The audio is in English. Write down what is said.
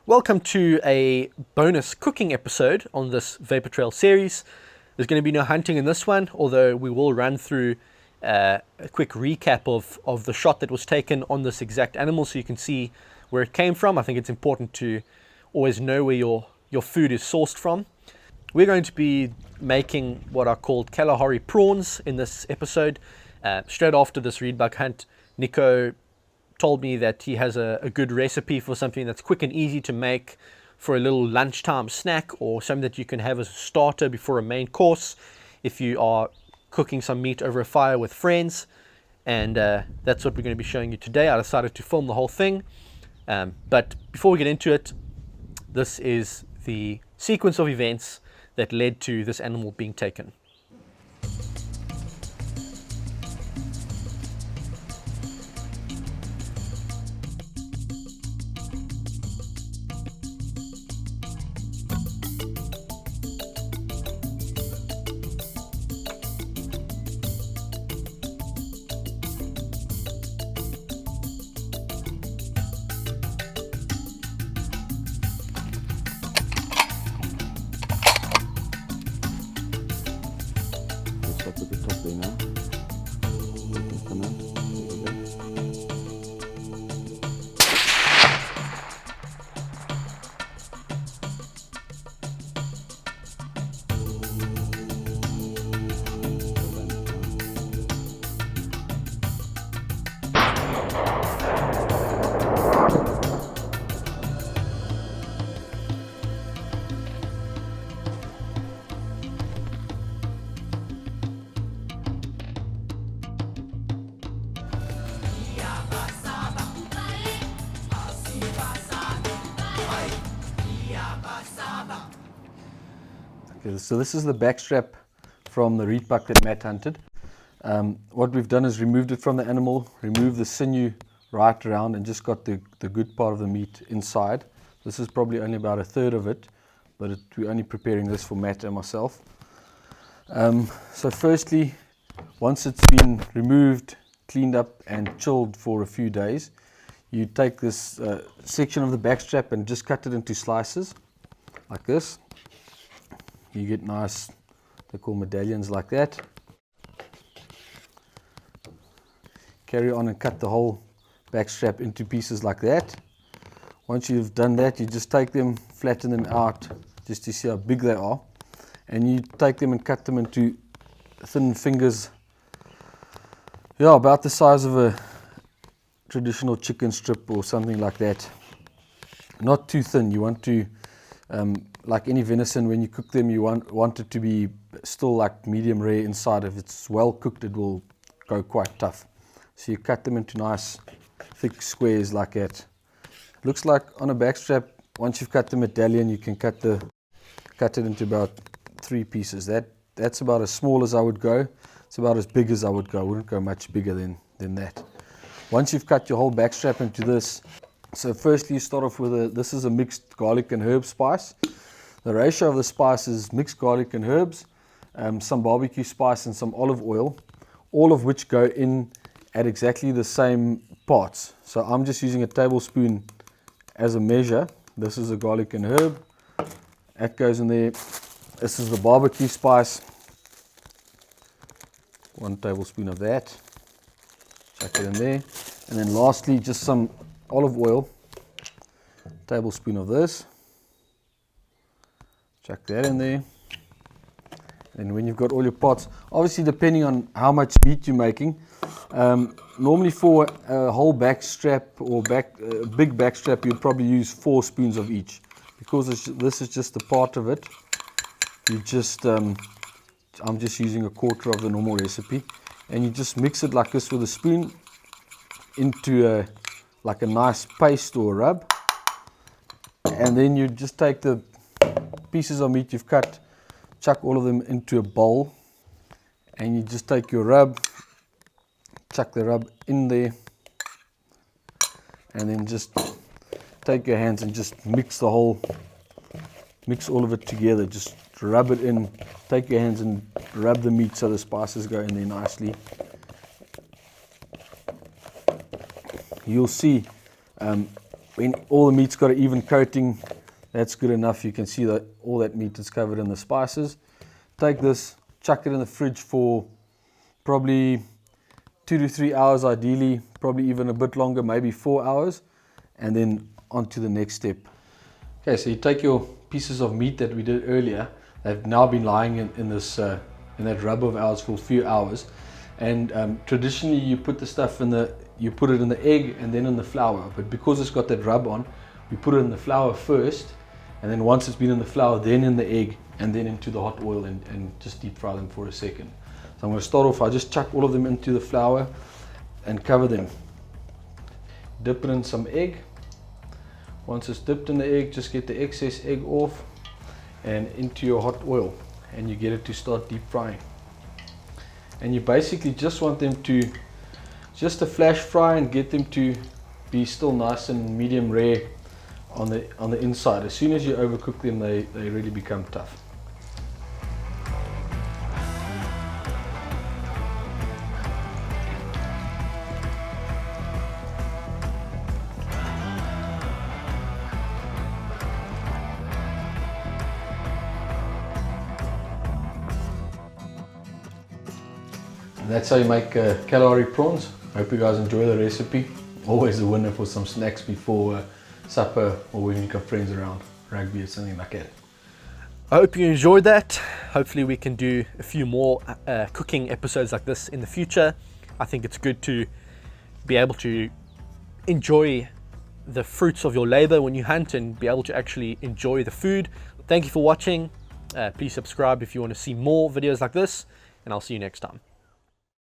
Welcome to a bonus cooking episode on this Vapor Trail series. There's going to be no hunting in this one, although we will run through a quick recap of the shot that was taken on this exact animal so you can see where it came from. I think it's important to always know where your food is sourced from. We're going to be making what are called Kalahari prawns in this episode. Straight after this Reedbuck hunt, Nico told me that he has a good recipe for something that's quick and easy to make for a little lunchtime snack, or something that you can have as a starter before a main course if you are cooking some meat over a fire with friends. And that's what we're going to be showing you today. I decided to film the whole thing, but before we get into it, this is the sequence of events that led to this animal being taken. Stop at the top there now. Come on. There we go. Okay, so this is the backstrap from the Reedbuck that Matt hunted. What we've done is removed it from the animal, removed the sinew right around, and just got the good part of the meat inside. This is probably only about a third of it, but we're only preparing this for Matt and myself. So firstly, once it's been removed, cleaned up and chilled for a few days, you take this section of the backstrap and just cut it into slices like this. You get nice, they're called medallions like that. Carry on and cut the whole backstrap into pieces like that. Once you've done that, you just take them, flatten them out just to see how big they are, and you take them and cut them into thin fingers, about the size of a traditional chicken strip or something like that. Not too thin. You want to like any venison, when you cook them, you want it to be still like medium rare inside. If it's well cooked, it will go quite tough. So you cut them into nice thick squares like that. Looks like on a backstrap, once you've cut the medallion, you can cut it into about 3 pieces. That's about as small as I would go. It's about as big as I would go. I wouldn't go much bigger than that. Once you've cut your whole backstrap into this, so firstly you start off with this is a mixed garlic and herb spice. The ratio of the spice is mixed garlic and herbs, some barbecue spice and some olive oil, all of which go in at exactly the same parts. So I'm just using a tablespoon as a measure. This is the garlic and herb. That goes in there. This is the barbecue spice. 1 tablespoon of that. Chuck it in there. And then lastly, just some olive oil. Tablespoon of this. Chuck that in there. And when you've got all your pots, obviously depending on how much meat you're making, normally for a whole backstrap or big backstrap, you'd probably use 4 spoons of each. Because this is just a part of it, I'm just using a quarter of the normal recipe, and you just mix it like this with a spoon into like a nice paste or rub, and then you just take the pieces of meat you've cut, chuck all of them into a bowl, and you just take your rub, chuck the rub in there, and then just take your hands and just mix all of it together. Just rub it in, take your hands and rub the meat so the spices go in there nicely. You'll see when all the meat's got an even coating, that's good enough. You can see that all that meat is covered in the spices. Take this, chuck it in the fridge for probably 2 to 3 hours ideally, probably even a bit longer, maybe 4 hours, and then on to the next step. Okay, so you take your pieces of meat that we did earlier. They've now been lying in that rub of ours for a few hours, and traditionally you put the stuff you put it in the egg and then in the flour, but because it's got that rub on, we put it in the flour first, and then once it's been in the flour, then in the egg, and then into the hot oil, and just deep fry them for a second. So I'm going to start off, I just chuck all of them into the flour and cover them. Dip it in some egg. Once it's dipped in the egg, just get the excess egg off and into your hot oil, and you get it to start deep frying. And you basically just want them to just a flash fry and get them to be still nice and medium rare on the inside. As soon as you overcook them, they really become tough. And that's how you make Kalahari prawns. Hope you guys enjoy the recipe. Always a winner for some snacks before supper, or when you've got friends around, rugby or something like that. I hope you enjoyed that. Hopefully we can do a few more cooking episodes like this in the future. I think it's good to be able to enjoy the fruits of your labor when you hunt and be able to actually enjoy the food. Thank you for watching. Please subscribe if you want to see more videos like this, and I'll see you next time.